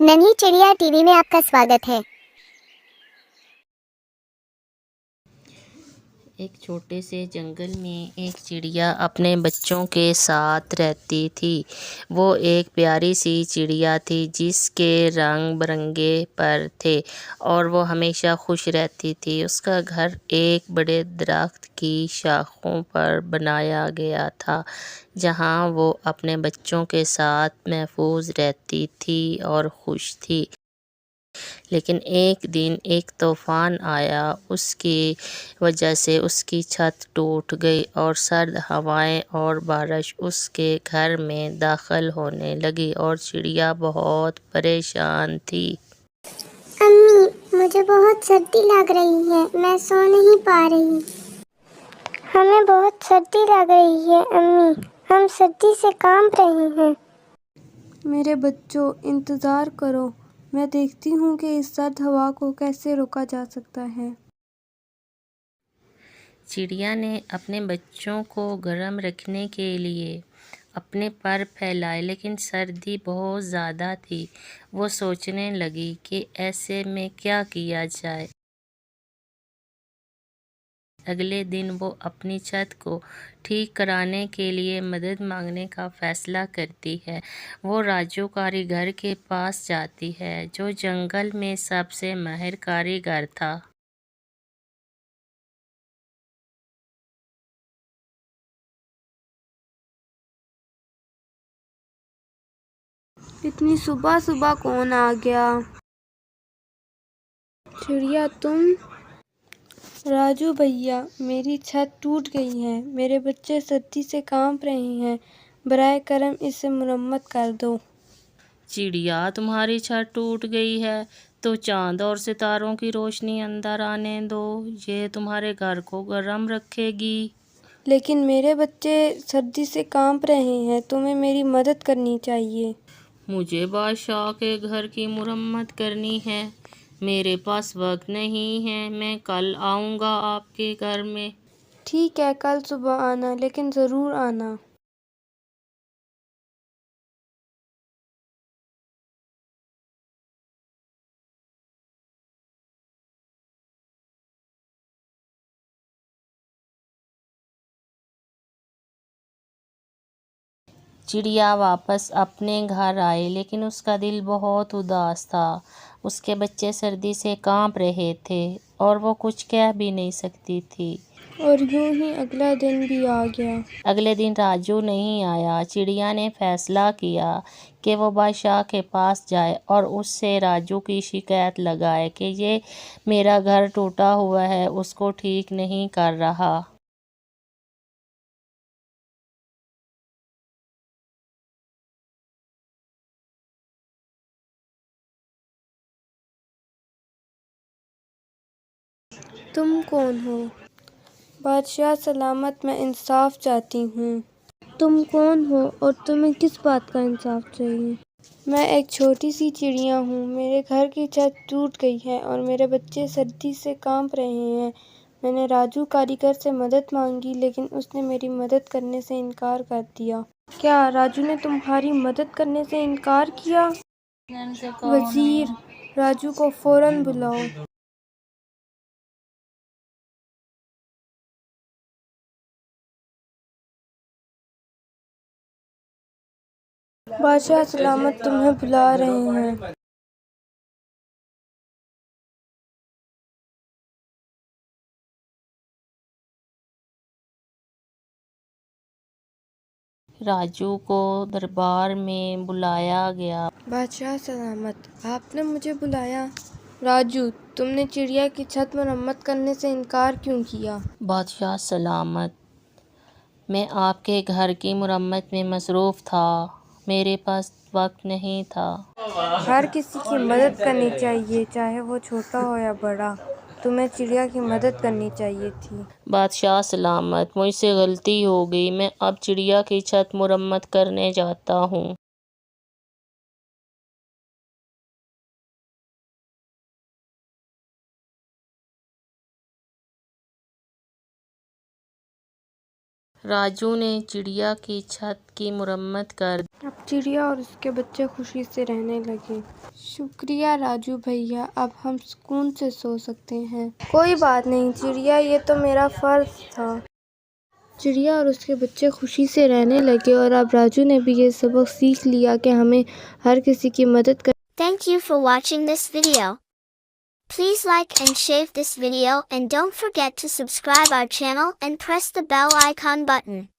नन्ही चिड़िया टीवी में आपका स्वागत है। एक छोटे से जंगल में एक चिड़िया अपने बच्चों के साथ रहती थी। वो एक प्यारी सी चिड़िया थी जिसके रंग बिरंगे पर थे और वो हमेशा खुश रहती थी। उसका घर एक बड़े दरख्त की शाखों पर बनाया गया था, जहाँ वो अपने बच्चों के साथ महफूज रहती थी और खुश थी। लेकिन एक दिन एक तूफान आया। उसकी वजह से उसकी छत टूट गई और सर्द हवाएं और बारिश उसके घर में दाखिल होने लगी और चिड़िया बहुत परेशान थी। अम्मी, मुझे बहुत सर्दी लग रही है, मैं सो नहीं पा रही। हमें बहुत सर्दी लग रही है अम्मी, हम सर्दी से कांप रहे हैं। मेरे बच्चों, इंतज़ार करो, मैं देखती हूँ कि इस सर्द हवा को कैसे रोका जा सकता है। चिड़िया ने अपने बच्चों को गर्म रखने के लिए अपने पर फैलाए, लेकिन सर्दी बहुत ज़्यादा थी। वो सोचने लगी कि ऐसे में क्या किया जाए। अगले दिन वो अपनी छत को ठीक कराने के लिए मदद मांगने का फैसला करती है। वो राजू कारीगर के पास जाती है, जो जंगल में सबसे माहिर कारीगर था। इतनी सुबह सुबह कौन आ गया? चिड़िया तुम? राजू भैया, मेरी छत टूट गई है, मेरे बच्चे सर्दी से कांप रहे हैं, बराए करम इसे मुरम्मत कर दो। चिड़िया, तुम्हारी छत टूट गई है तो चांद और सितारों की रोशनी अंदर आने दो, ये तुम्हारे घर को गर्म रखेगी। लेकिन मेरे बच्चे सर्दी से कांप रहे हैं, तुम्हें मेरी मदद करनी चाहिए। मुझे बादशाह के घर की मुरम्मत करनी है, मेरे पास वक्त नहीं है। मैं कल आऊँगा आपके घर में। ठीक है, कल सुबह आना, लेकिन ज़रूर आना। चिड़िया वापस अपने घर आई, लेकिन उसका दिल बहुत उदास था। उसके बच्चे सर्दी से कांप रहे थे और वो कुछ कह भी नहीं सकती थी। और यूं ही अगला दिन भी आ गया। अगले दिन राजू नहीं आया। चिड़िया ने फैसला किया कि वो बादशाह के पास जाए और उससे राजू की शिकायत लगाए कि ये मेरा घर टूटा हुआ है, उसको ठीक नहीं कर रहा। तुम कौन हो? बादशाह सलामत, मैं इंसाफ चाहती हूँ। तुम कौन हो और तुम्हें किस बात का इंसाफ चाहिए? मैं एक छोटी सी चिड़िया हूँ, मेरे घर की छत टूट गई है और मेरे बच्चे सर्दी से कांप रहे हैं। मैंने राजू कारीगर से मदद मांगी, लेकिन उसने मेरी मदद करने से इनकार कर दिया। क्या राजू ने तुम्हारी मदद करने से इनकार किया? वज़ीर, राजू को फौरन बुलाओ। बादशाह सलामत तुम्हें बुला रहे हैं। राजू को दरबार में बुलाया गया। बादशाह सलामत, आपने मुझे बुलाया? राजू, तुमने चिड़िया की छत मरम्मत करने से इनकार क्यों किया? बादशाह सलामत, मैं आपके घर की मुरम्मत में मसरूफ़ था, मेरे पास वक्त नहीं था। हर किसी की मदद करनी चाहिए, चाहे वो छोटा हो या बड़ा। तुम्हें चिड़िया की मदद करनी चाहिए थी। बादशाह सलामत, मुझसे गलती हो गई, मैं अब चिड़िया की छत मुरम्मत करने जाता हूँ। راجو نے چڑیا کی چھت کی مرمت کر دی۔ اب چڑیا اور اس کے بچے خوشی سے رہنے لگے۔ شکریہ راجو بھیا، اب ہم سکون سے سو سکتے ہیں۔ کوئی بات نہیں چڑیا، یہ تو میرا فرض تھا۔ چڑیا اور اس کے بچے خوشی سے رہنے لگے اور اب راجو نے بھی یہ سبق سیکھ لیا کہ ہمیں ہر کسی کی مدد کرنی۔ Thank you for watching this video. Please like and share this video and don't forget to subscribe our channel and press the bell icon button.